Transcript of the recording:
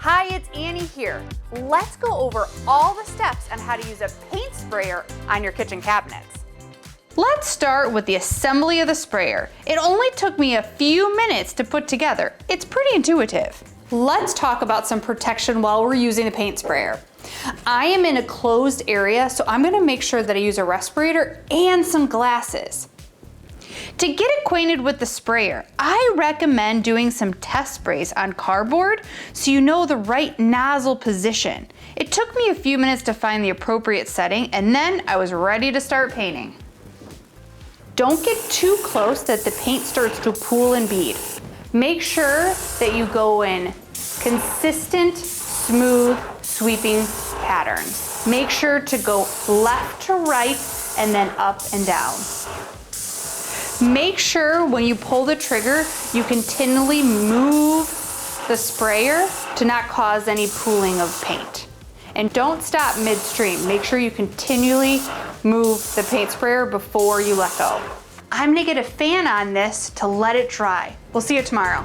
Hi, it's Annie here. Let's go over all the steps on how to use a paint sprayer on your kitchen cabinets. Let's start with the assembly of the sprayer. It only took me a few minutes to put together. It's pretty intuitive. Let's talk about some protection while we're using the paint sprayer. I am in a closed area, so I'm gonna make sure that I use a respirator and some glasses. To get acquainted with the sprayer, I recommend doing some test sprays on cardboard so you know the right nozzle position. It took me a few minutes to find the appropriate setting, and then I was ready to start painting. Don't get too close that the paint starts to pool and bead. Make sure that you go in consistent, smooth, sweeping patterns. Make sure to go left to right and then up and down. Make sure when you pull the trigger, you continually move the sprayer to not cause any pooling of paint. And don't stop midstream. Make sure you continually move the paint sprayer before you let go. I'm gonna get a fan on this to let it dry. We'll see you tomorrow.